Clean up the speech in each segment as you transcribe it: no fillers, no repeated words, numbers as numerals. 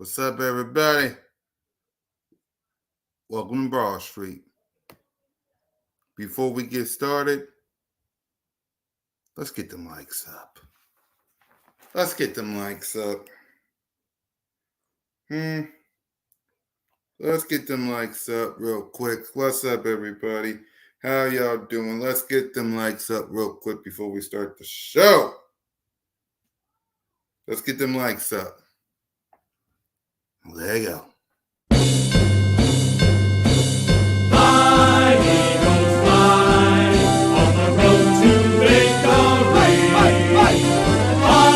What's up, everybody? Welcome to Broad Street. Before we get started, let's get the mics up. Let's get the mics up. Let's get the mics up real quick. What's up, everybody? How y'all doing? Let's get them mics up real quick before we start the show. Let's get them mics up. There you go. Fly, eagles, fly, on the road to victory. Fly,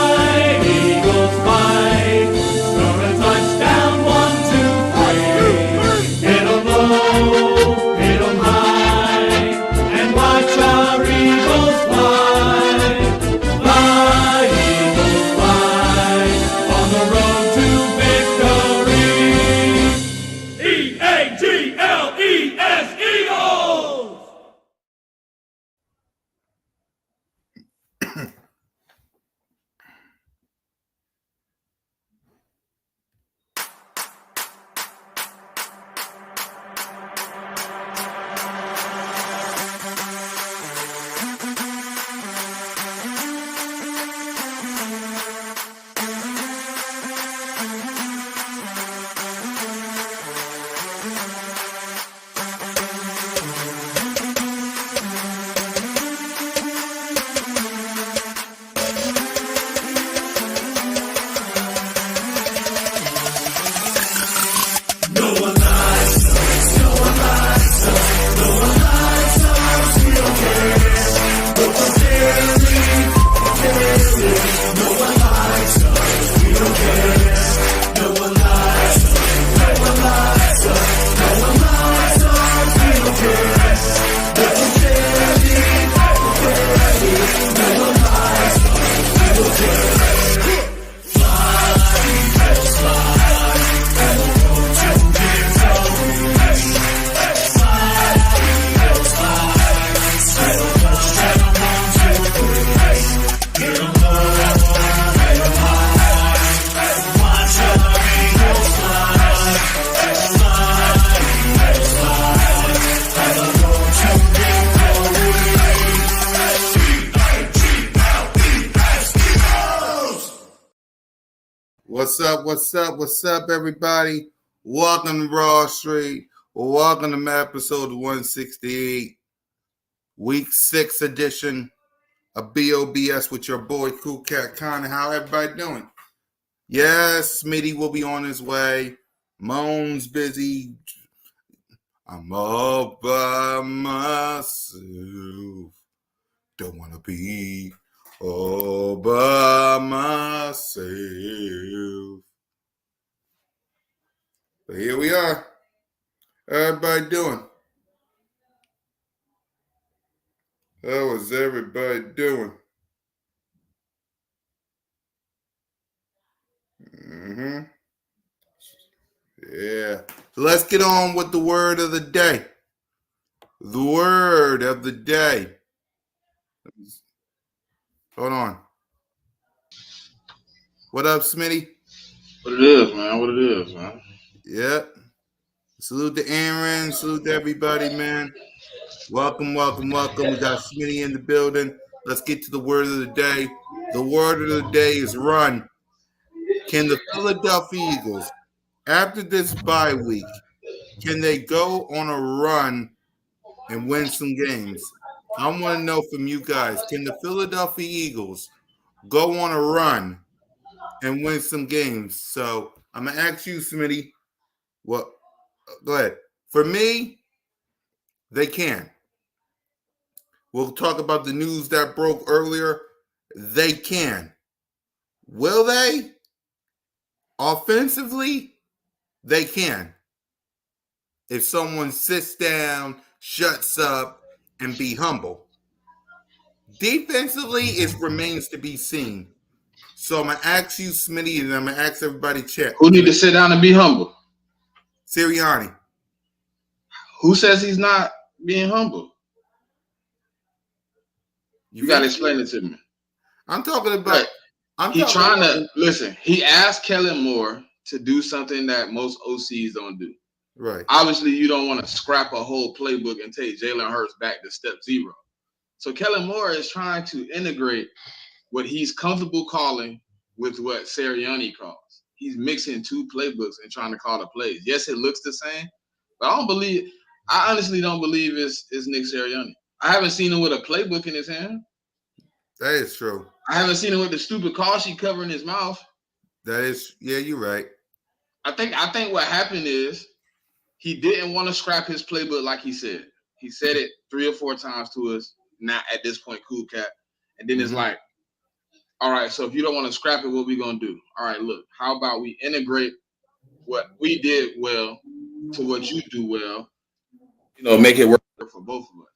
eagles, fly, score a touchdown, 1, 2, 3. Hit 'em low, hit 'em high, and watch our eagles fly. Fly, eagles, fly, on the road to victory. E-A-G-L-E-S, Eagles! What's up, everybody? Welcome to Broad Street. Welcome to episode 168, week 6 edition of B.O.B.S. with your boy, Cool Cat Connor. How everybody doing? Yes, Smitty will be on his way. Moan's busy. I'm all by myself. Don't want to be all by myself. But here we are. How everybody doing? How is everybody doing? Yeah. So let's get on with the word of the day. The word of the day. Hold on. What up, Smitty? What it is, man. Yep. Salute to Aaron. Salute to everybody, man. Welcome. We got Smitty in the building. Let's get to the word of the day. The word of the day is run. Can the Philadelphia Eagles, after this bye week, can they go on a run and win some games? I want to know from you guys, can the Philadelphia Eagles go on a run and win some games? So I'm going to ask you, Smitty. Well, go ahead. For me, they can. We'll talk about the news that broke earlier. They can. Will they? Offensively, they can. If someone sits down, shuts up, and be humble. Defensively, it remains to be seen. So I'm going to ask you, Smitty, and I'm going to ask everybody, check. Who need to sit down and be humble? Sirianni. Who says he's not being humble? You got to explain it to me. I'm talking about. Right. He's trying to listen. He asked Kellen Moore to do something that most OCs don't do. Right. Obviously, you don't want to scrap a whole playbook and take Jalen Hurts back to step zero. So Kellen Moore is trying to integrate what he's comfortable calling with what Sirianni calls. He's mixing two playbooks and trying to call the plays. Yes, it looks the same, but I honestly don't believe it's Nick Sirianni. I haven't seen him with a playbook in his hand. That is true. I haven't seen him with the stupid call sheet covering his mouth. That is, yeah, you're right. I think what happened is he didn't want to scrap his playbook like he said. He said it 3 or 4 times to us. Not at this point, cool cat. And then it's like, all right, so if you don't want to scrap it, what we gonna do? All right, look, how about we integrate what we did well to what you do well? Make it work for both of us.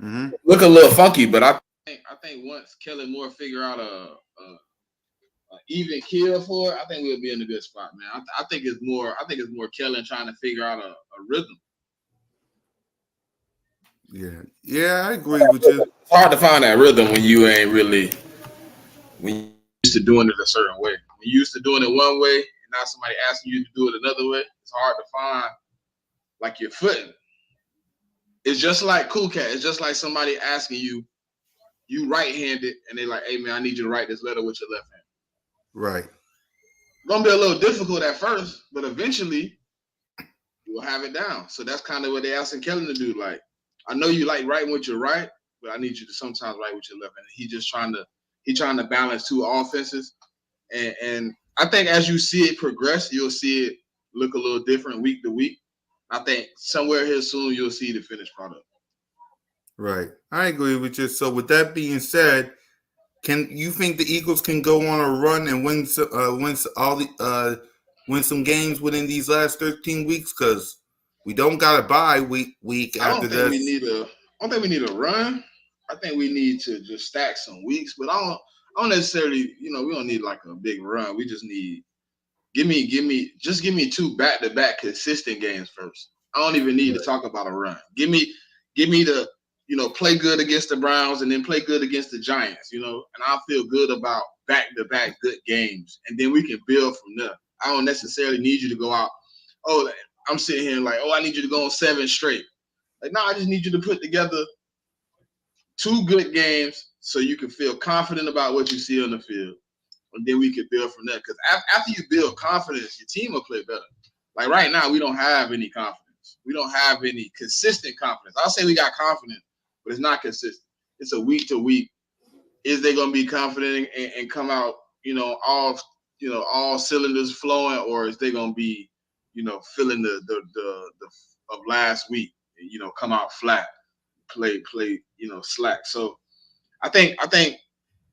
Mm-hmm. Look a little funky, but I think once Kellen Moore figure out a even kill for it, I think we'll be in a good spot, man. I think it's more Kellen trying to figure out a rhythm. Yeah, I agree with you. It's hard to find that rhythm when you ain't really used to doing it a certain way. When you used to doing it one way, and now somebody asking you to do it another way, it's hard to find like your footing. It's just like cool cat. It's just like somebody asking you right-handed, and they like, hey man, I need you to write this letter with your left hand. Right. It's gonna be a little difficult at first, but eventually you'll have it down. So that's kind of what they're asking Kellen to do. Like, I know you like writing with your right, but I need you to sometimes write with your left hand. He's just trying to balance two offenses. And I think as you see it progress, you'll see it look a little different week to week. I think somewhere here soon you'll see the finished product. Right. I agree with you. So with that being said, can you think the Eagles can go on a run and win some games within these last 13 weeks? Because we don't got a bye week after this. I don't think we need a run. I think we need to just stack some weeks, but I don't necessarily, we don't need like a big run. We just need give me 2 back-to-back consistent games first. I don't even need to talk about a run. Give me the play good against the Browns and then play good against the Giants, and I'll feel good about back-to-back good games. And then we can build from there. I don't necessarily need you to go out. Oh, I'm sitting here like, I need you to go on 7 straight. Like, no, I just need you to put together 2 good games so you can feel confident about what you see on the field. And then we can build from there. Because after you build confidence, your team will play better. Like right now, we don't have any confidence. We don't have any consistent confidence. I'll say we got confidence, but it's not consistent. It's a week to week. Is they going to be confident and come out, all cylinders flowing, or is they going to be, feeling the of last week, come out flat, play, slack. So I think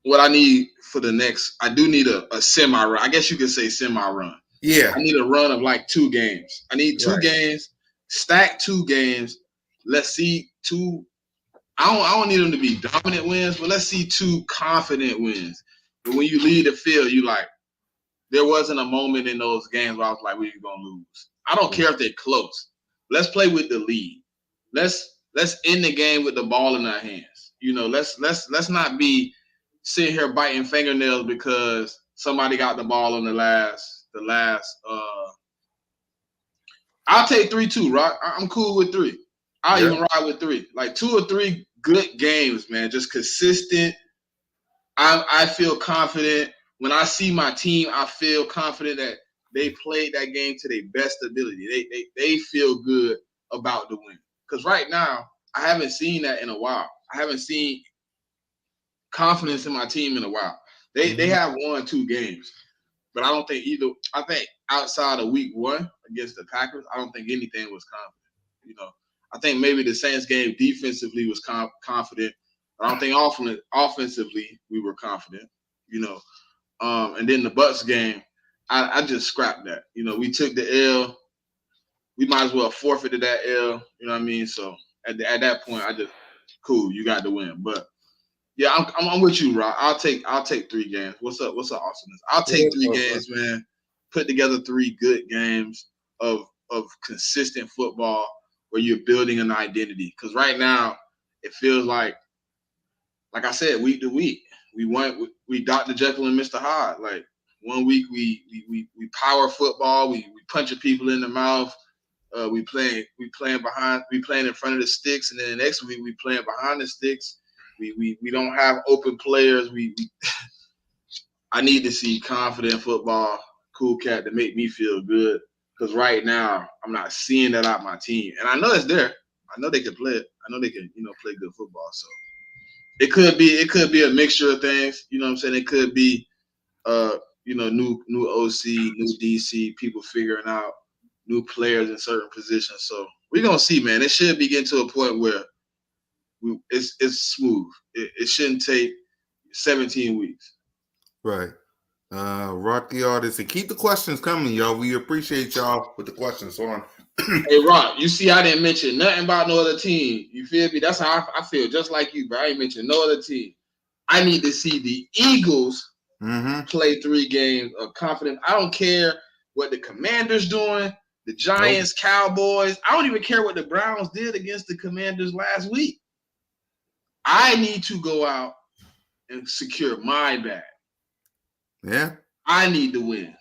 what I need for the next, I do need a semi-run. I guess you could say semi-run. Yeah. I need a run of like 2 games. I need 2 games, stack 2 games. Let's see 2. I don't need them to be dominant wins, but let's see 2 confident wins. But when you leave the field, you like, there wasn't a moment in those games where I was like, we're going to lose. I don't care if they're close. Let's play with the lead. Let's end the game with the ball in our hands. Let's not be sitting here biting fingernails because somebody got the ball on the last. I'll take 3 too, Rock. I'm cool with 3. I'll even ride with 3. Like 2 or 3 good games, man. Just consistent. I feel confident. When I see my team, I feel confident that they played that game to their best ability. They feel good about the win. Because right now, I haven't seen that in a while. I haven't seen confidence in my team in a while. They have won 2 games. But I don't think either. I think outside of week 1 against the Packers, I don't think anything was confident. I think maybe the Saints game defensively was confident. I don't think offensively we were confident. And then the Bucks game, I just scrapped that. We took the L. We might as well forfeited that L. You know what I mean? So at that point, I just cool. You got the win. But yeah, I'm with you, Rob. I'll take 3 games. What's up, awesomeness? I'll take 3 games, man. Put together 3 good games of consistent football where you're building an identity. Because right now, it feels like I said, week to week, we Dr. Jekyll and Mr. Hyde. Like One week we power football. We punching people in the mouth. We playing in front of the sticks, and then the next week we playing behind the sticks. We don't have open players. I need to see confident football, cool cat, to make me feel good. Because right now I'm not seeing that out my team, and I know it's there. I know they can play it. I know they can play good football. So it could be a mixture of things. You know what I'm saying? It could be new OC, new DC, people figuring out new players in certain positions. So we're gonna see, man. It should be getting to a point where it's smooth. It shouldn't take 17 weeks. Right. Rocky Artist, and keep the questions coming, y'all. We appreciate y'all with the questions on. Hey, Rock, you see, I didn't mention nothing about no other team. You feel me? That's how I feel, just like you, bro. I ain't mentioned no other team. I need to see the Eagles play 3 games of confidence. I don't care what the Commanders doing, the Giants, Cowboys. I don't even care what the Browns did against the Commanders last week. I need to go out and secure my bag. Yeah. I need the wins.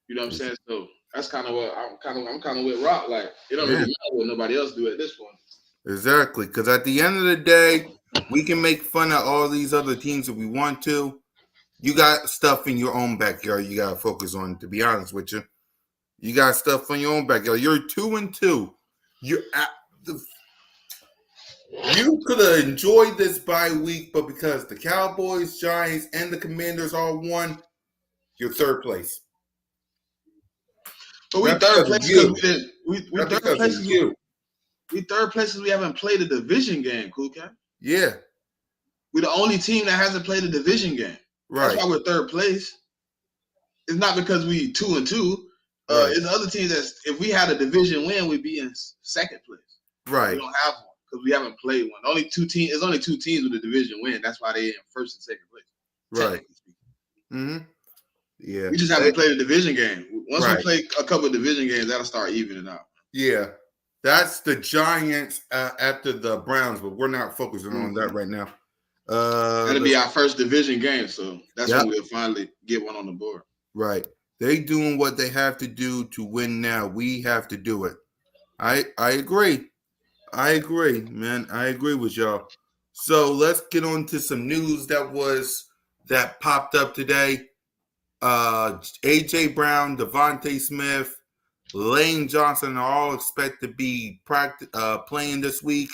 You know what I'm saying? So that's kind of what I'm kind of with Rock. Like, it don't really matter what nobody else do at this point. Exactly. Because at the end of the day, we can make fun of all these other teams if we want to. You got stuff in your own backyard you got to focus on, to be honest with you. You got stuff in your own backyard. You're 2-2. You're at you could have enjoyed this bye week, but because the Cowboys, Giants, and the Commanders all won, you're third place. But we That's third because of place you. because we That's third because places. of you. We third places. We haven't played a division game, cool cat. Yeah. We're the only team that hasn't played a division game. Right. That's why we're third place. It's not because we 2-2. Right. It's other teams that if we had a division win, we'd be in second place. Right. We don't have one because we haven't played one. Only 2 teams. There's only 2 teams with a division win. That's why they're in first and second place. Right. Mm-hmm. Yeah. We just haven't played a division game. Once Right. we play a couple of division games, that'll start evening out. Yeah. That's the Giants after the Browns, but we're not focusing on that right now. That'll be our first division game, so that's when we'll finally get one on the board. Right. They doing what they have to do to win now. We have to do it. I agree. I agree, man. I agree with y'all. So let's get on to some news that popped up today. AJ Brown, Devontae Smith, Lane Johnson are all expected to be playing this week.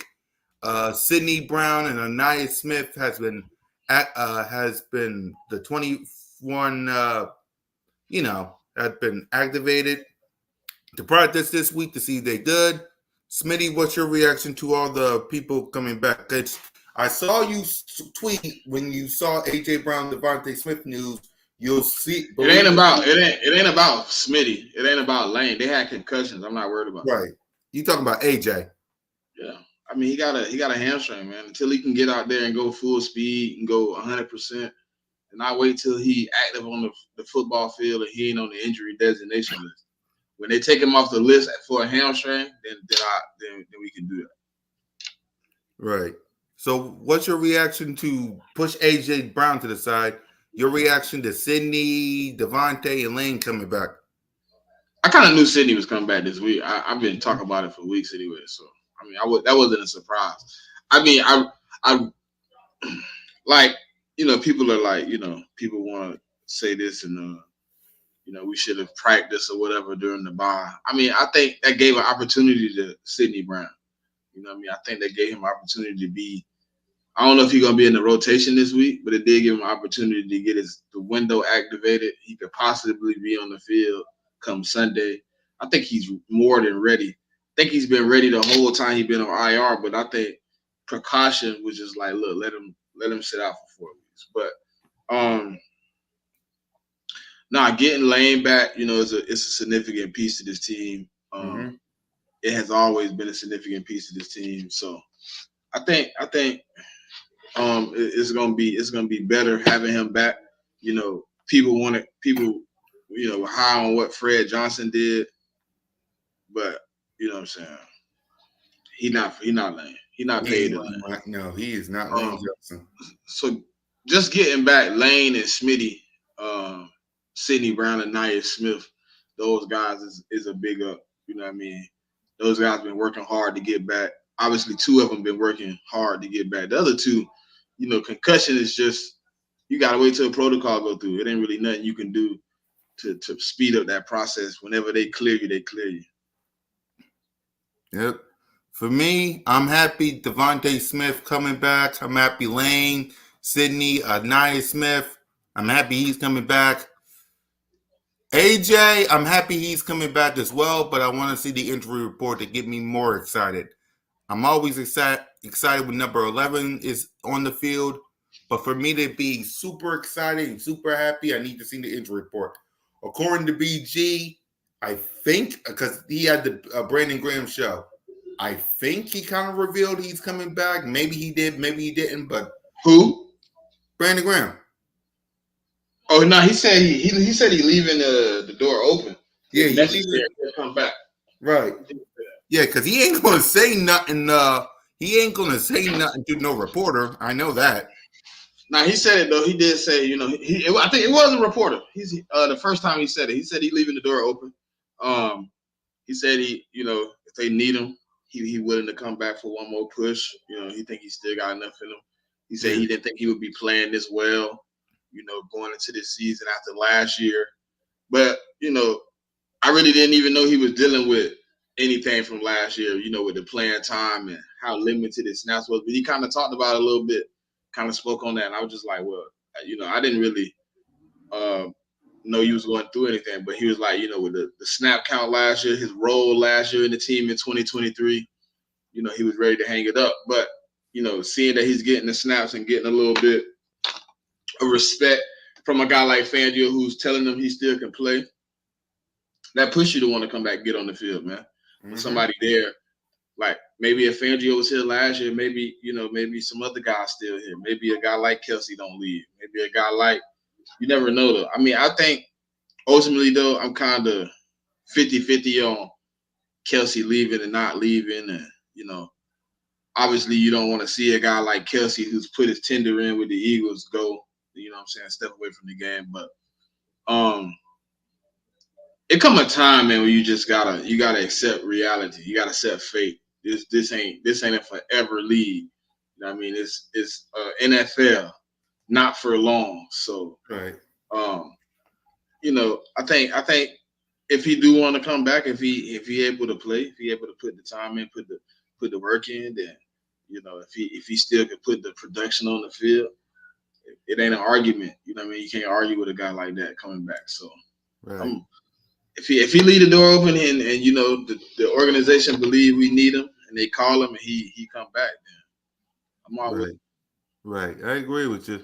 Sidney Brown and Anaya Smith has been the 21 had been activated to practice this week to see if they good. Smitty, what's your reaction to all the people coming back? I saw you tweet when you saw AJ Brown, Devontae Smith news. You'll see. It ain't about Smitty. It ain't about Lane. They had concussions. I'm not worried about. Right. You talking about AJ? Yeah. I mean, he got a hamstring, man. Until he can get out there and go full speed and go 100%, and I wait till he active on the football field and he ain't on the injury designation list. When they take him off the list for a hamstring, then we can do that. Right. So, what's your reaction to push AJ Brown to the side? Your reaction to Sidney, Devontae, and Lane coming back? I kind of knew Sidney was coming back this week. I've been talking about it for weeks anyway. So, I mean, that wasn't a surprise. I mean, I like, people are like, people want to say this and, we should have practiced or whatever during the bye. I mean, I think that gave an opportunity to Sidney Brown. You know what I mean? I think that gave him an opportunity to be. I don't know if he's gonna be in the rotation this week, but it did give him an opportunity to get the window activated. He could possibly be on the field come Sunday. I think he's more than ready. I think he's been ready the whole time he's been on IR, but I think precaution was just like, look, let him sit out for 4 weeks. But getting Lane back, it's a significant piece to this team. It has always been a significant piece to this team. So I think it's gonna be better having him back. People were high on what Fred Johnson did, but you know what I'm saying. He not Lane. He not paid to Lane. No, he is not Lane Johnson. So just getting back Lane and Smitty, Sidney Brown and Nia Smith, those guys is a big up. You know what I mean? Those guys been working hard to get back. Obviously, two of them been working hard to get back. The other two, concussion is just you gotta wait till a protocol go through. It ain't really nothing you can do to speed up that process. Whenever they clear you, they clear you. Yep. For me, I'm happy Devontae Smith coming back. I'm happy Lane, Sidney, Nia Smith. I'm happy he's coming back. AJ, I'm happy he's coming back as well, but I want to see the injury report to get me more excited. I'm always excited when number 11 is on the field, but for me to be super excited and super happy, I need to see the injury report. According to BG, I think, because he had the Brandon Graham show, I think he kind of revealed he's coming back. Maybe he did, maybe he didn't, but Who? Brandon Graham. Oh no, he said he said he leaving the door open. Yeah, If he necessary, leaving. he'll come back. Right. Yeah, because he ain't going to say nothing. He ain't going to say nothing to no reporter. I know that. Now he said it though. He did say, I think it was a reporter. He's the first time he said it. He said he leaving the door open. He said if they need him, he willing to come back for one more push. He think he still got enough in him. He said he didn't think he would be playing this well, going into this season after last year. But I really didn't even know he was dealing with anything from last year. With the playing time and how limited his snaps was. But he kind of talked about it a little bit. Kind of spoke on that, and I was just like, well, I didn't really know he was going through anything, but he was like, with the snap count last year, his role last year in the team in 2023, he was ready to hang it up. But seeing that he's getting the snaps and getting a little bit of respect from a guy like Fangio who's telling him he still can play, that pushes you to want to come back and get on the field, man. With somebody there. Like maybe if Fangio was here last year, maybe some other guys still here. Maybe a guy like Kelsey don't leave. Maybe a guy like you never know though. I mean, I think ultimately though, I'm kind of 50-50 on Kelsey leaving and not leaving, and obviously you don't want to see a guy like Kelsey who's put his tender in with the Eagles go. What I'm saying, step away from the game, but it come a time, man, where you gotta accept reality. You gotta accept fate. This ain't a forever league. I mean, it's NFL, not for long. So, right. I think if he do want to come back, if he able to play, if he able to put the time in, put the work in, then if he still can put the production on the field, it ain't an argument. I mean, you can't argue with a guy like that coming back. So, Right. If he leave the door open and the organization believe we need him and they call him and he come back, then I'm all with it. Right. I agree with you.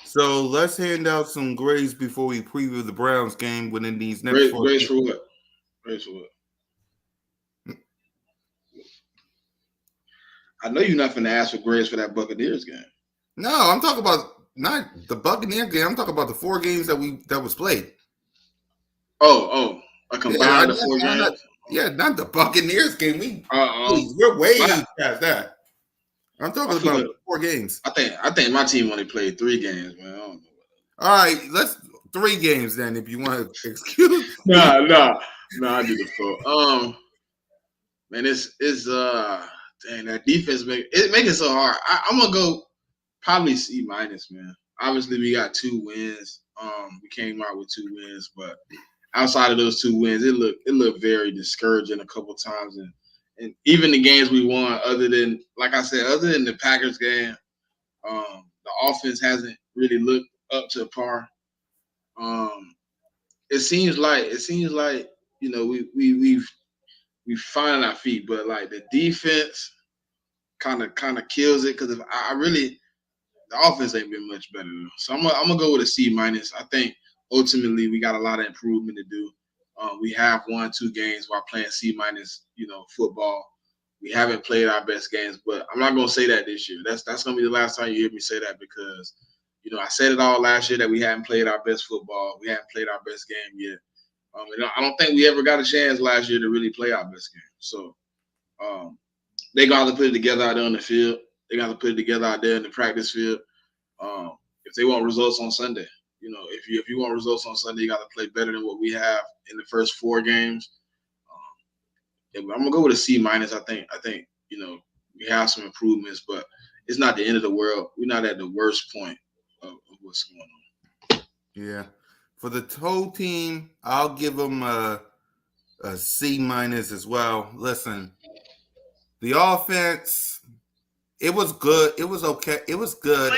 So let's hand out some grades before we preview the Browns game within these next four. Grades for what? Grades for what? I know you're not going to ask for grades for that Buccaneers game. No, I'm talking about not the Buccaneers game. I'm talking about the 4 games that was played. Oh, a combined of 4 games. Not the Buccaneers game. We're way past that. I'm talking about the 4 games. I think my team only played 3 games, man. I don't know. All right, let's 3 games then, if you want to excuse. No, I do the 4. Man, it's dang, that defense make it so hard. I'm gonna go probably C-, man. Obviously, we got 2 wins. We came out with 2 wins, but outside of those 2 wins, it looked very discouraging a couple times, and even the games we won, other than the Packers game, the offense hasn't really looked up to par. It seems like we've found our feet, but like the defense kind of kills it because if I really the offense ain't been much better though. So I'm gonna go with a C-. I think ultimately we got a lot of improvement to do. We have won 2 games while playing C-, football. We haven't played our best games, but I'm not gonna say that this year. That's gonna be the last time you hear me say that because I said it all last year that we hadn't played our best football. We hadn't played our best game yet. I don't think we ever got a chance last year to really play our best game. So they got to put it together out there on the field. They got to put it together out there in the practice field. if they want results on Sunday. If you want results on Sunday, you got to play better than what we have in the first 4 games. I'm gonna go with a C minus. I think we have some improvements, but it's not the end of the world. We're not at the worst point of what's going on. Yeah. For the whole team, I'll give them a C minus as well. Listen, the offense, it was good. It was okay. It was good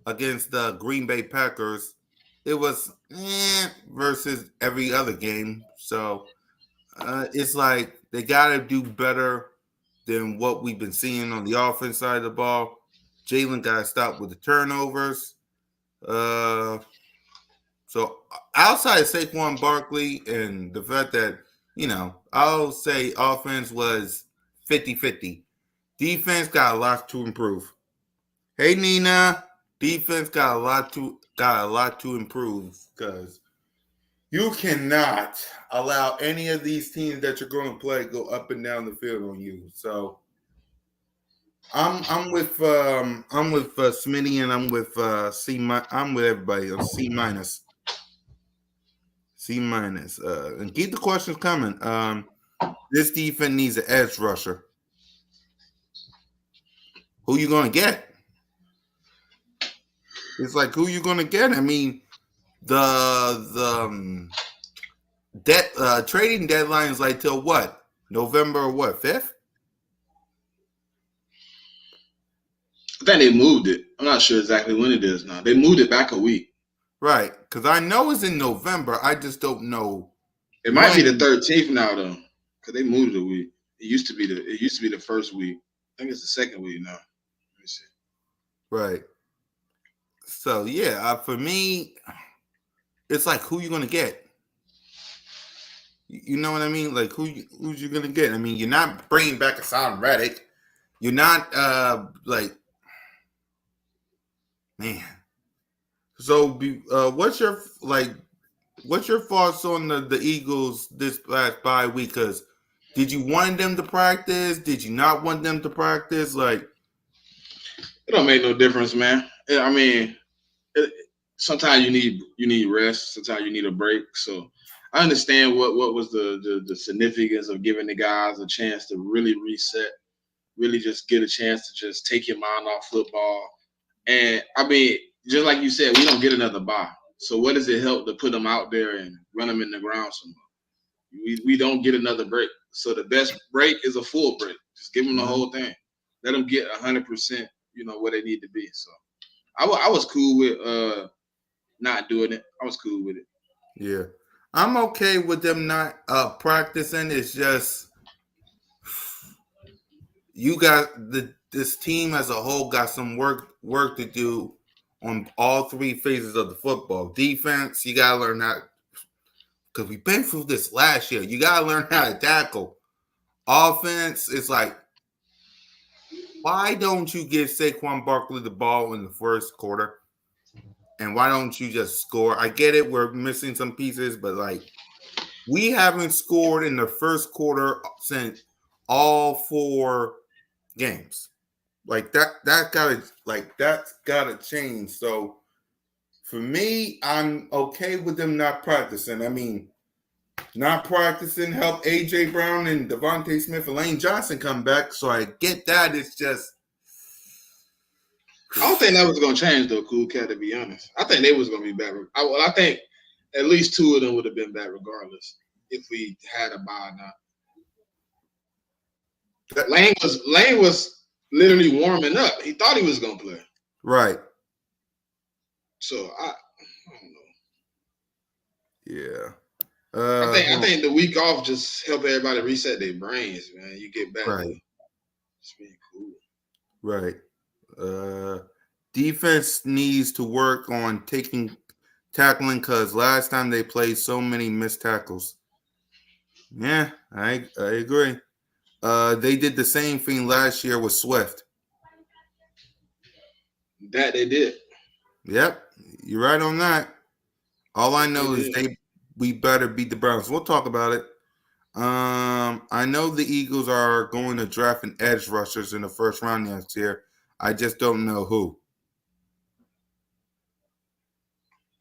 against the Green Bay Packers. It was versus every other game. So it's like they got to do better than what we've been seeing on the offense side of the ball. Jalen got to stop with the turnovers. So outside of Saquon Barkley and the fact that, I'll say offense was 50-50. Defense got a lot to improve. Hey Nina, defense got a lot to improve because you cannot allow any of these teams that you're going to play go up and down the field on you. So I'm with Smitty and I'm with I'm with everybody on C minus. C minus. And keep the questions coming. This defense needs an edge rusher. Who you gonna get? It's like who you gonna get? I mean, the trading deadline is like till what? November what 5th? I think they moved it. I'm not sure exactly when it is now. They moved it back a week. Right, because I know it's in November. I just don't know. It might be the 13th now though, because they moved it a week. It used to be the first week. I think it's the second week now. Let me see. Right. So yeah, for me, it's like who you gonna get. You know what I mean? Like who's you gonna get? I mean, you're not bringing back a Hassan Reddick. You're not like man. So, what's your thoughts on the Eagles this last bye week? Because did you want them to practice? Did you not want them to practice? Like, it don't make no difference, man. I mean, sometimes you need rest. Sometimes you need a break. So I understand what was the significance of giving the guys a chance to really reset, really just get a chance to just take your mind off football. And I mean, just like you said, we don't get another bye. So what does it help to put them out there and run them in the ground somewhere? We don't get another break. So the best break is a full break. Just give them the whole thing. Let them get 100%, where they need to be. So I was cool with not doing it. I was cool with it. yeah, I'm okay with them not practicing. It's just you got this team as a whole got some work to do on all three phases of the football. Defense, you gotta learn how because we've been through this last year. You gotta learn how to tackle. Offense, it's like why don't you give Saquon Barkley the ball in the first quarter? And why don't you just score? I get it, we're missing some pieces, but like we haven't scored in the first quarter since all 4 games. Like that's gotta change. So for me, I'm okay with them not practicing. I mean, not practicing help AJ Brown and Devontae Smith and Lane Johnson come back. So I get that. It's just I don't think that was gonna change though, Cool Cat, to be honest. I think they was gonna be back. I think at least 2 of them would have been back regardless if we had a bye or not. Lane was literally warming up. He thought he was gonna play. right. So I don't know. Yeah. I think the week off just help everybody reset their brains, man. You get back right. to just being cool. Right. Defense needs to work on tackling because last time they played so many missed tackles. Yeah, I agree. They did the same thing last year with Swift. That they did. Yep, you're right on that. All I know is we better beat the Browns. We'll talk about it. I know the Eagles are going to draft an edge rushers in the first round next year. I just don't know who.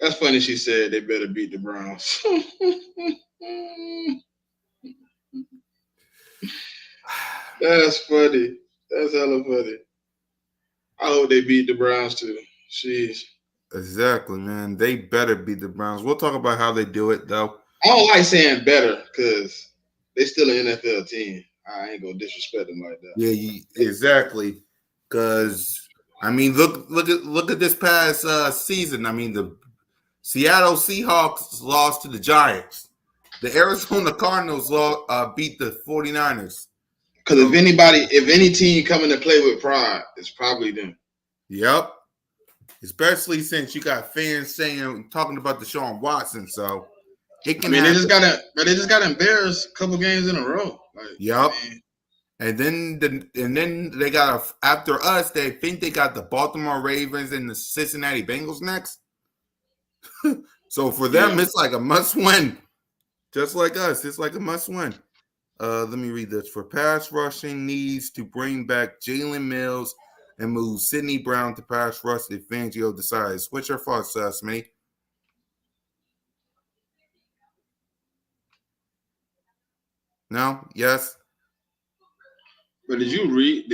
That's funny. She said they better beat the Browns. That's funny. That's hella funny. I hope they beat the Browns too. Jeez. Exactly, man. They better beat the Browns. We'll talk about how they do it, though. I don't like saying better because they still an NFL team. I ain't gonna disrespect them like that. Yeah, exactly. Because I mean, look at this past season. I mean, the Seattle Seahawks lost to the Giants. The Arizona Cardinals beat the 49ers. Because So, if any team coming to play with pride, it's probably them. yep. Especially since you got fans talking about Deshaun Watson, so it I can mean, happen. they just got embarrassed a couple games in a row. Like, Yep. I mean, And then they got after us. They think they got the Baltimore Ravens and the Cincinnati Bengals next. So for them, yeah. it's like a must win. Just like us, it's like a must win. Let me read this. For pass rushing needs to bring back Jalen Mills and move Sidney Brown to pass rush if Fangio decides. What's your thoughts, Smitty? No? Yes? But did you read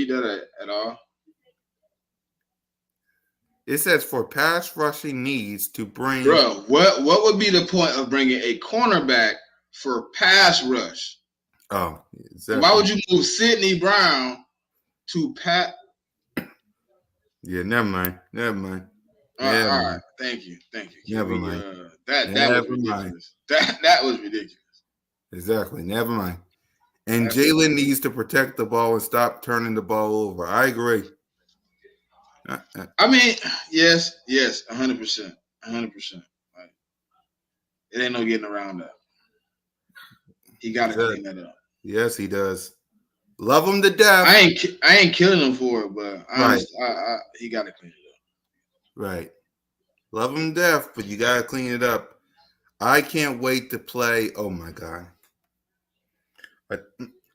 that at all? It says for pass rushing needs to bring. Bro, what would be the point of bringing a cornerback for pass rush? Oh, And why exactly. would you move Sidney Brown to Pat? Yeah, never mind. Never mind. All right, thank you. Can Never we? mind. That was Never mind. ridiculous. That was ridiculous. Exactly. Never mind. And That's ridiculous. Jalen needs to protect the ball and stop turning the ball over. I agree. I mean, yes, 100%, 100%. Like, it ain't no getting around that. He got to clean that up. Yes, he does. Love him to death. I ain't killing him for it, but I Right. understand. He got to clean it up. Right. Love him to death, but you got to clean it up. I can't wait to play. Oh, my God.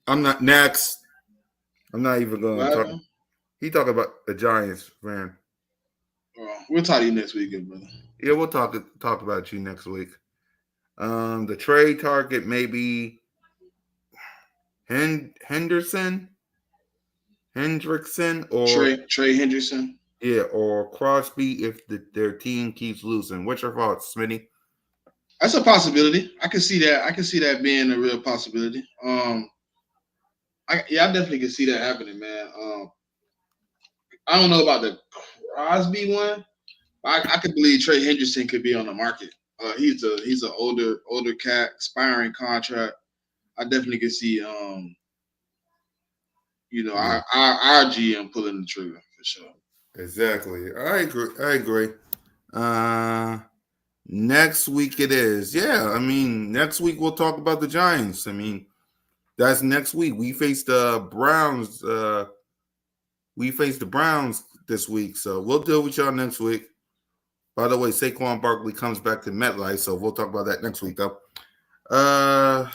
I'm not next. I'm not even going to talk. He talking about the Giants, man. We'll talk to you next week, brother. Yeah, we'll talk about you next week. The trade target may be Hendrickson, or Trey Henderson. Yeah, or Crosby if their team keeps losing. What's your thoughts, Smitty? That's a possibility. I can see that. I can see that being a real possibility. I definitely can see that happening, man. I don't know about the Crosby one. I could believe Trey Henderson could be on the market. He's an older cat, expiring contract. I definitely could see our GM pulling the trigger for sure. Exactly. I agree. Next week it is. Yeah, I mean, next week we'll talk about the Giants. I mean, that's next week. We face the Browns. We face the Browns this week, so we'll deal with y'all next week. By the way, Saquon Barkley comes back to MetLife, so we'll talk about that next week, though.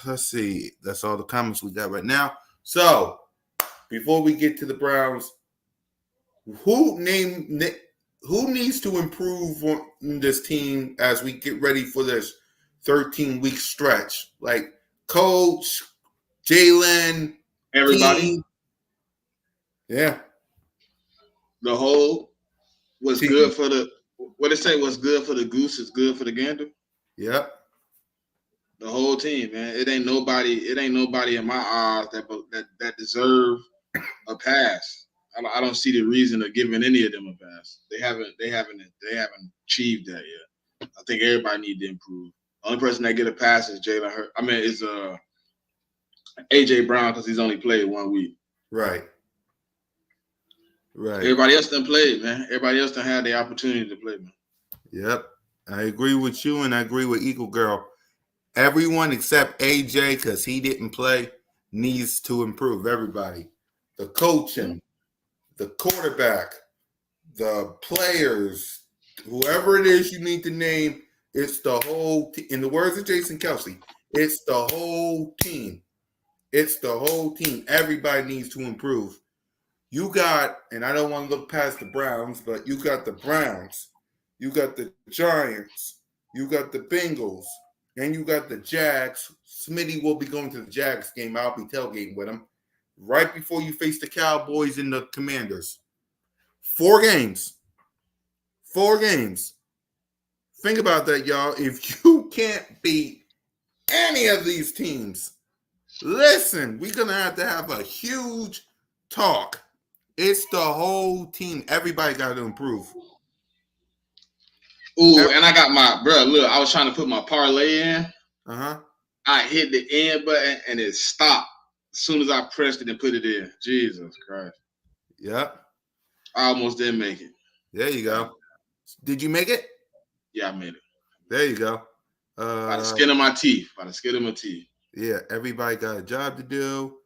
Let's see. That's all the comments we got right now. So, before we get to the Browns, who needs to improve on this team as we get ready for this 13-week stretch? Like coach, Jalen, Everybody, team. Yeah. the whole was Team. good for the. What they say? What's good for the goose is good for the gander. Yep. The whole team, man. It ain't nobody in my eyes that deserve a pass. I don't see the reason of giving any of them a pass. They haven't achieved that yet. I think everybody need to improve. The only person that get a pass is Jalen Hurts. I mean, it's AJ Brown because he's only played 1 week. Right. Everybody else done played, man. Everybody else done had the opportunity to play, man. Yep. I agree with you, and I agree with Eagle Girl. Everyone except AJ, because he didn't play, needs to improve. Everybody. The coaching, the quarterback, the players, whoever it is you need to name, it's the whole in the words of Jason Kelsey, it's the whole team. It's the whole team. Everybody needs to improve. You got, and I don't want to look past the Browns, but you got the Browns. you got the Giants, you got the Bengals, and you got the Jags. Smitty will be going to the Jags game. I'll be tailgating with him. Right before you face the Cowboys and the Commanders. 4 games. 4 games. Think about that, y'all. If you can't beat any of these teams, listen, we're going to have a huge talk. It's the whole team. Everybody got to improve. Ooh, and I got my bro. Look, I was trying to put my parlay in. Uh-huh. I hit the end button and it stopped as soon as I pressed it and put it in. Jesus Christ. Yep. I almost didn't make it. There you go. Did you make it? Yeah, I made it. There you go. By the skin of my teeth. By the skin of my teeth. Yeah, everybody got a job to do.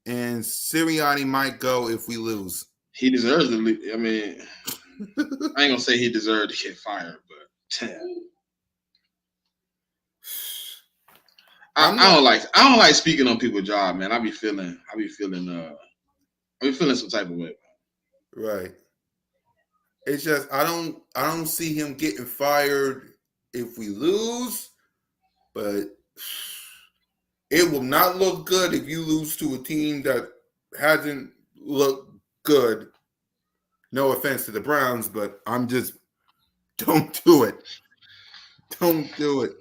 And Sirianni might go if we lose. He deserves to leave. I mean, I ain't gonna say he deserved to get fired, but I don't like speaking on people's job, man. I be feeling some type of way. Right. It's just I don't see him getting fired if we lose, but it will not look good if you lose to a team that hasn't looked good. No offense to the Browns, but I'm just don't do it. Don't do it.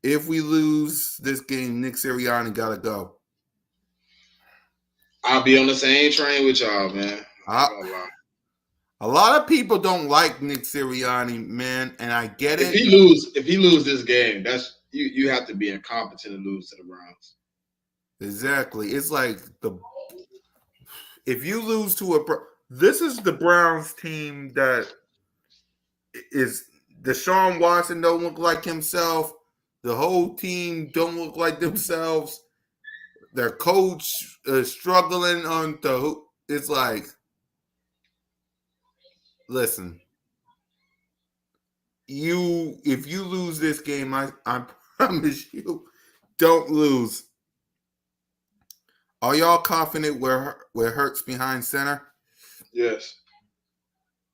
If we lose this game, Nick Sirianni gotta go. I'll be on the same train with y'all, man. A lot of people don't like Nick Sirianni, man, and I get it. If he lose this game, that's you have to be incompetent to lose to the Browns. Exactly. It's like if you lose to this is the Browns team that is Deshaun Watson don't look like himself. The whole team don't look like themselves. Their coach is struggling on the. It's like, listen, if you lose this game, I promise you, don't lose. Are y'all confident where Hurts behind center? Yes.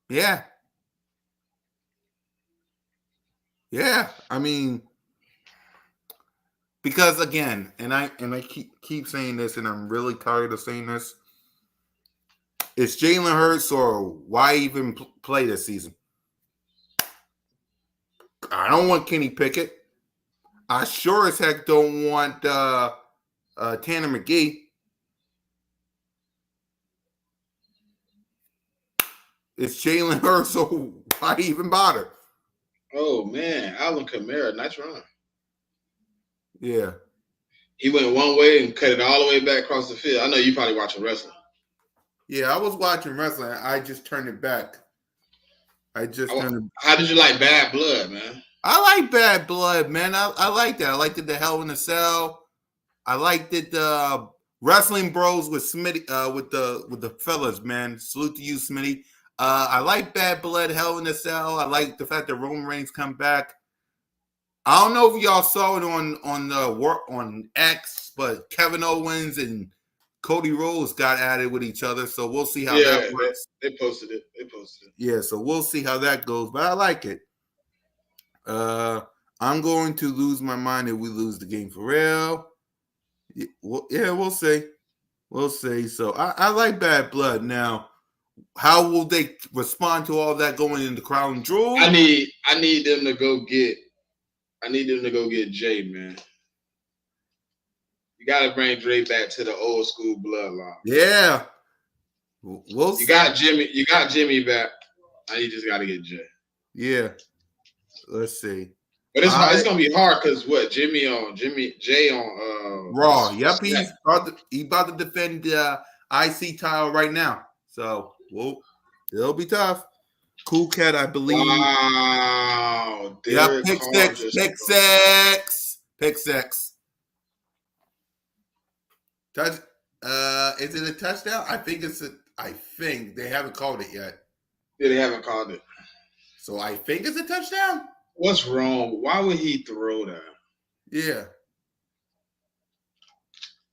Yeah. Yeah. I mean, because again, and I keep saying this, and I'm really tired of saying this. It's Jalen Hurts, or why even play this season? I don't want Kenny Pickett. I sure as heck don't want Tanner McGee. It's Jalen Hurts, so why even bother? Oh man, Alvin Kamara, nice run. Yeah. He went one way and cut it all the way back across the field. I know you probably watching wrestling. Yeah, I was watching wrestling. I just turned it back. How did you like Bad Blood, man? I like Bad Blood, man. I like that. I liked it, the Hell in a Cell. I liked it, Wrestling Bros with Smitty, with the fellas, man. Salute to you, Smitty. I like Bad Blood, Hell in a Cell. I like the fact that Roman Reigns come back. I don't know if y'all saw it on X, but Kevin Owens and Cody Rhodes got at it with each other, so we'll see how that works. They posted it. Yeah, so we'll see how that goes, but I like it. I'm going to lose my mind if we lose the game for real. Yeah, we'll see. We'll see. So I like Bad Blood. Now, how will they respond to all that going in the Crown Jewel? I need them to go get Jay, man. You gotta bring Dre back to the old school bloodline. Yeah. You got Jimmy back. Now you just gotta get Jay. Yeah. Let's see. But it's gonna be hard because Jay on Raw. Yep, he's about to defend the IC title right now. So it'll be tough. Cool Cat, I believe. Wow. Yep, pick six. Touch. Is it a touchdown? I think they haven't called it yet. Yeah, they haven't called it. So I think it's a touchdown. What's wrong? Why would he throw that? Yeah.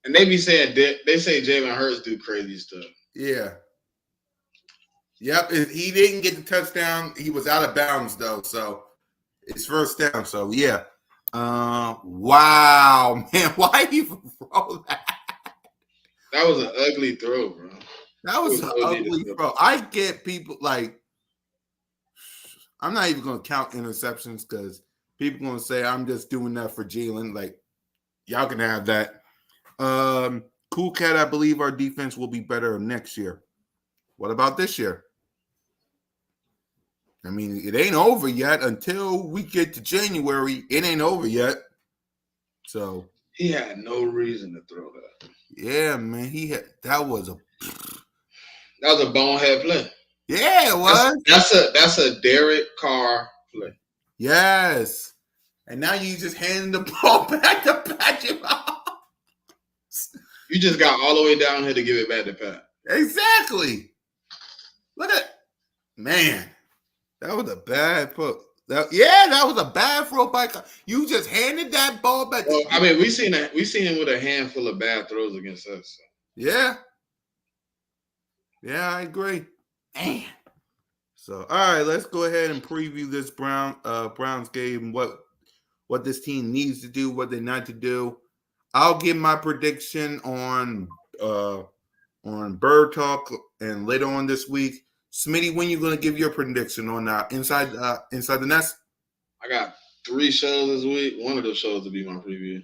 And they say Jalen Hurts do crazy stuff. Yeah. Yep, he didn't get the touchdown. He was out of bounds though, so it's first down. So yeah. Wow, man, why even throw that? That was an ugly throw, bro. That It was was an no need to ugly throw. throw. I get people like I'm not even gonna count interceptions because people gonna say I'm just doing that for Jalen. Like y'all can have that. Cool Cat, I believe our defense will be better next year. What about this year? I mean, it ain't over yet until we get to January. It ain't over yet. So He had no reason to throw that. yeah, man, that was That was a bonehead play. yeah, it was. That's a Derek Carr play. Yes. And now you just handing the ball back to Patrick. You just got all the way down here to give it back to Pat. Exactly. Look at man. That was a bad throw. That was a bad throw by. You just handed that ball back. Well, I mean, we seen him with a handful of bad throws against us. So. Yeah. Yeah, I agree. Man. So, all right, let's go ahead and preview this Browns game. What this team needs to do, what they not to do. I'll give my prediction on Bird Talk and later on this week. Smitty, when you gonna give your prediction on inside the nest? I got 3 shows this week. One of those shows will be my preview.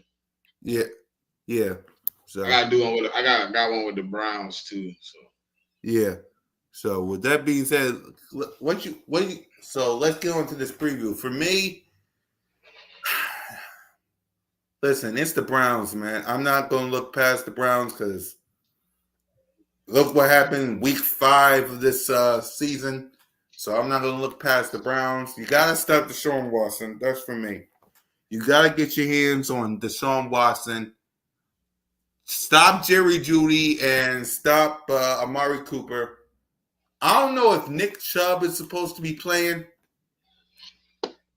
Yeah. So I gotta do one with I got one with the Browns too. So yeah. So with that being said, so let's get on to this preview. For me, listen, it's the Browns, man. I'm not gonna look past the Browns because look what happened week 5 of this season. So I'm not going to look past the Browns. You got to stop Deshaun Watson. That's for me. You got to get your hands on Deshaun Watson. Stop Jerry Jeudy and stop Amari Cooper. I don't know if Nick Chubb is supposed to be playing.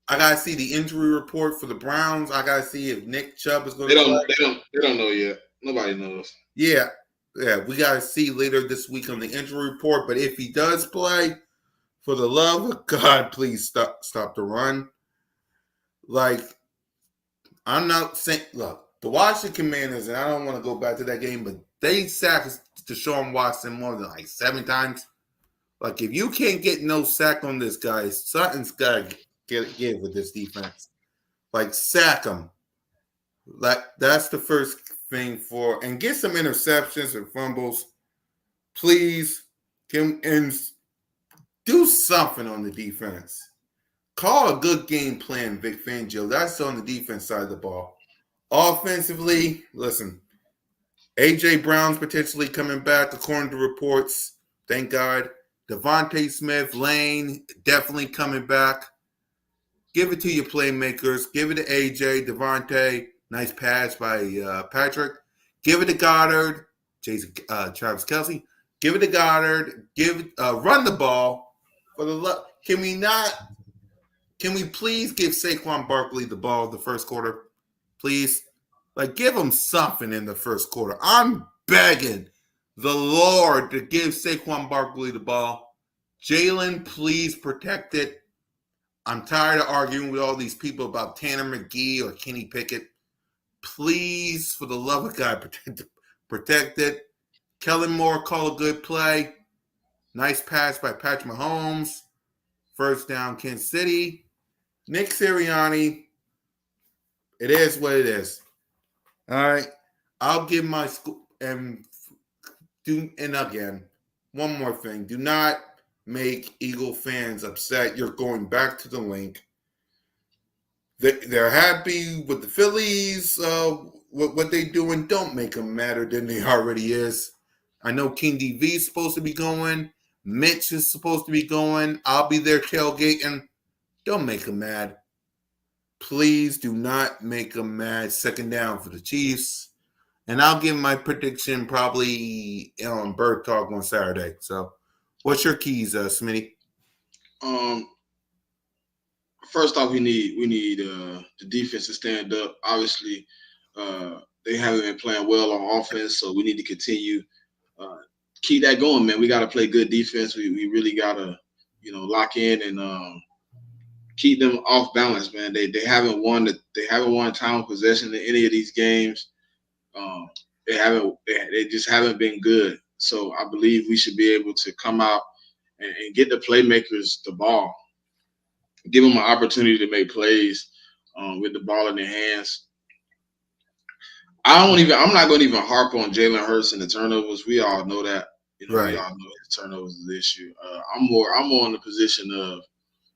I got to see the injury report for the Browns. I got to see if Nick Chubb is going to play. They don't know yet. Nobody knows. Yeah, we got to see later this week on the injury report. But if he does play, for the love of God, please stop the run. Like, I'm not saying, look, the Washington Commanders, and I don't want to go back to that game, but they sacked Deshaun Watson more than like 7 times. Like, if you can't get no sack on this guy, something's got to get with this defense. Like, sack him. Like, that's the first thing and get some interceptions and fumbles. Please, and do something on the defense. Call a good game plan, Vic Fangio. That's on the defense side of the ball. Offensively, listen, A.J. Brown's potentially coming back, according to reports. Thank God. Devontae Smith, Lane, definitely coming back. Give it to your playmakers. Give it to A.J., Devontae. Nice pass by Patrick. Give it to Goddard. Travis Kelce. Give it to Goddard. Run the ball. For the love. Can we please give Saquon Barkley the ball the first quarter? Please. Like, give him something in the first quarter. I'm begging the Lord to give Saquon Barkley the ball. Jalen, please protect it. I'm tired of arguing with all these people about Tanner McGee or Kenny Pickett. Please, for the love of God, protect it. Kellen Moore, call a good play. Nice pass by Patrick Mahomes. First down, Kansas City. Nick Sirianni, it is what it is. All right. I'll give my school and again, one more thing. Do not make Eagle fans upset. You're going back to the link. They're happy with the Phillies, what they doing. Don't make them madder than they already is. I know King DV is supposed to be going. Mitch is supposed to be going. I'll be there tailgating. Don't make them mad. Please do not make them mad. Second down for the Chiefs. And I'll give my prediction probably on Bird Talk on Saturday. So, what's your keys, Smitty? First off, we need the defense to stand up. Obviously, they haven't been playing well on offense, so we need to continue keep that going, man. We got to play good defense. We really got to, lock in and keep them off balance, man. They haven't won time of possession in any of these games. Um, they just haven't been good. So I believe we should be able to come out and get the playmakers the ball, give them an opportunity to make plays with the ball in their hands. I'm not going to even harp on Jalen Hurts and the turnovers. We all know that. We Right. all know his turnovers is the issue. I'm more in the position of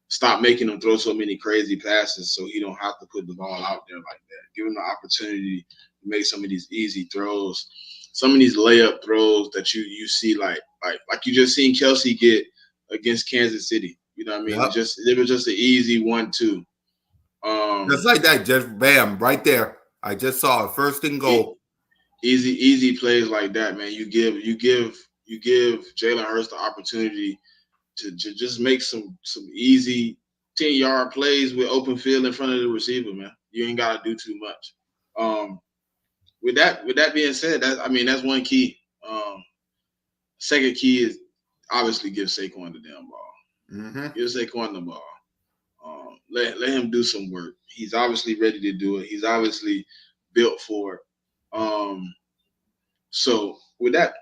stop making him throw so many crazy passes so he don't have to put the ball out there like that. Give him the opportunity to make some of these easy throws, some of these layup throws that you see like you just seen Kelsey get against Kansas City. You know what I mean? Yep. It was just an easy 1-2. Just like that, just bam, right there. I just saw it. First and E- goal. easy plays like that, man. You give Jalen Hurts the opportunity to just make some easy 10-yard plays with open field in front of the receiver, man. You ain't gotta do too much. Um, with that being said, that's one key. Second key is obviously give Saquon the damn ball. Mm-hmm. Give Saquon the ball. Let him do some work. He's obviously ready to do it. He's obviously built for it. So with that,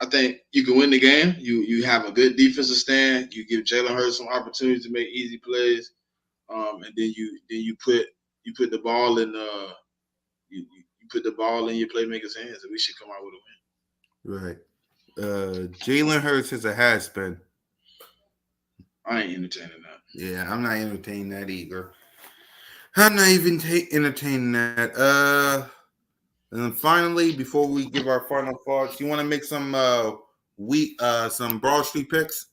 I think you can win the game. You have a good defensive stand. You give Jalen Hurts some opportunities to make easy plays, and then you put the ball in you put the ball in your playmakers' hands, and we should come out with a win. Right. Jalen Hurts is a has been. I ain't entertaining that. Yeah, I'm not entertaining that either. I'm not even entertaining that. And then finally, before we give our final thoughts, you want to make some Broad Street picks?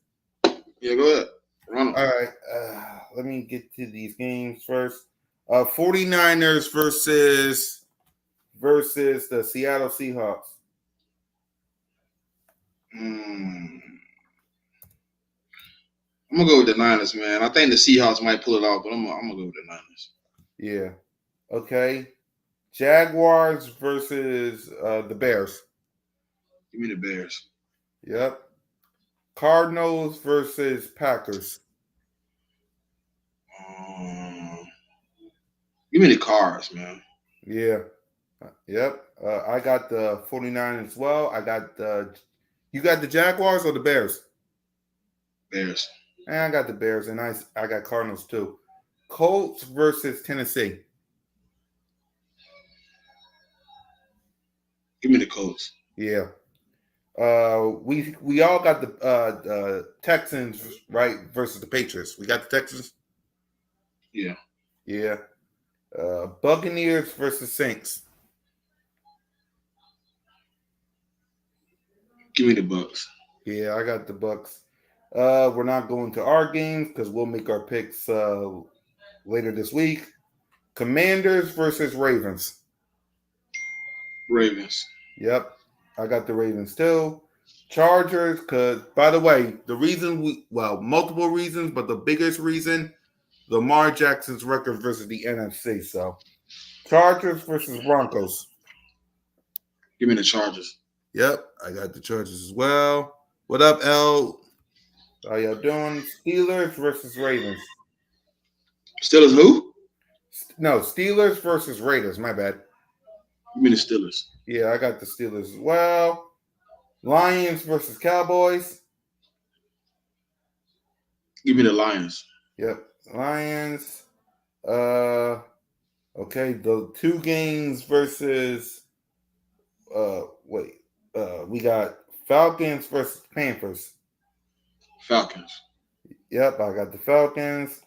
Yeah, go ahead. Run them. All right. Let me get to these games first. 49ers versus the Seattle Seahawks. I'm gonna go with the Niners, man. I think the Seahawks might pull it off, but I'm gonna go with the Niners. Yeah. Okay. Jaguars versus the Bears. Give me the Bears. Yep. Cardinals versus Packers. Give me the Cards, man. Yeah. Yep. I got the 49 as well. You got the Jaguars or the Bears? Bears. And I got the Bears, and I got Cardinals too. Colts versus Tennessee. Give me the Colts. Yeah. We all got the Texans right versus the Patriots. We got the Texans. Yeah. Yeah. Buccaneers versus Saints. Give me the Bucks. Yeah, I got the Bucks. We're not going to our games because we'll make our picks later this week. Commanders versus Ravens. Ravens. Yep, I got the Ravens too. Chargers, because by the way, multiple reasons, but the biggest reason, Lamar Jackson's record versus the NFC. So, Chargers versus Broncos. Give me the Chargers. Yep, I got the Chargers as well. What up, L? How y'all doing? Steelers versus Ravens. Steelers who? No, Steelers versus Raiders. My bad. Give me the Steelers. Yeah, I got the Steelers as well. Lions versus Cowboys. Give me the Lions. Yep, Lions. Okay, the two games versus we got Falcons versus Panthers. Falcons. Yep, I got the Falcons.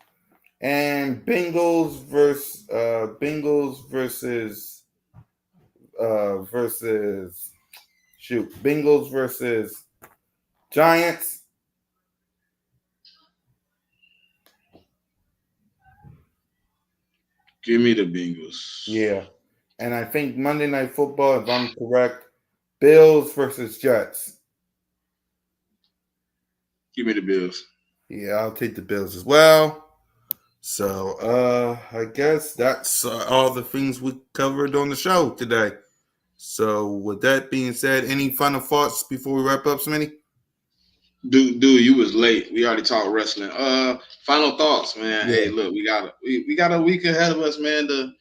And Bengals versus Bengals versus Giants. Give me the Bengals. Yeah. And I think Monday Night Football, if I'm correct, Bills versus Jets. Give me the Bills. Yeah, I'll take the Bills as well. So, I guess that's all the things we covered on the show today. So, with that being said, any final thoughts before we wrap up, Smitty? Dude, you was late. We already talked wrestling. Final thoughts, man. Yeah. Hey, look, we got a week ahead of us, man. To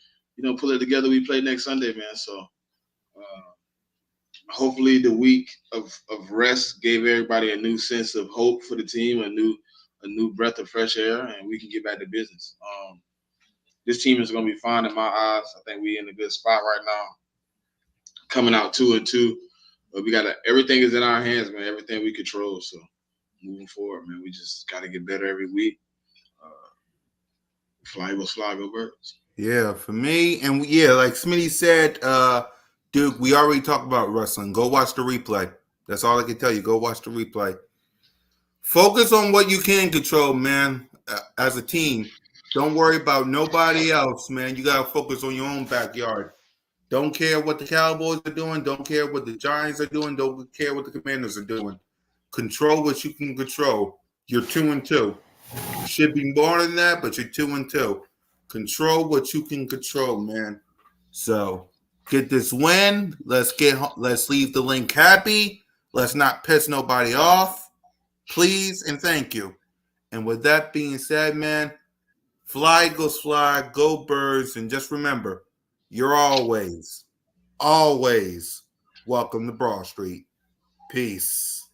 pull it together. We play next Sunday, man. So hopefully the week of rest gave everybody a new sense of hope for the team, a new breath of fresh air, and we can get back to business. This team is going to be fine in my eyes. I think we're in a good spot right now, coming out 2-2. But we got everything is in our hands, man. Everything we control. So moving forward, man, we just got to get better every week. Fly Eagles, fly, go birds. Yeah, for me, and yeah, like Smitty said, Duke, we already talked about wrestling. Go watch the replay. That's all I can tell you. Go watch the replay. Focus on what you can control, man. As a team, don't worry about nobody else, man. You gotta focus on your own backyard. Don't care what the Cowboys are doing. Don't care what the Giants are doing. Don't care what the Commanders are doing. Control what you can control. You're 2-2. You should be more than that, but you're 2-2. Control what you can control, man. So get this win. Let's leave the link happy. Let's not piss nobody off. Please and thank you. And with that being said, man, fly goes fly, go birds, and just remember, you're always welcome to Broad Street. Peace.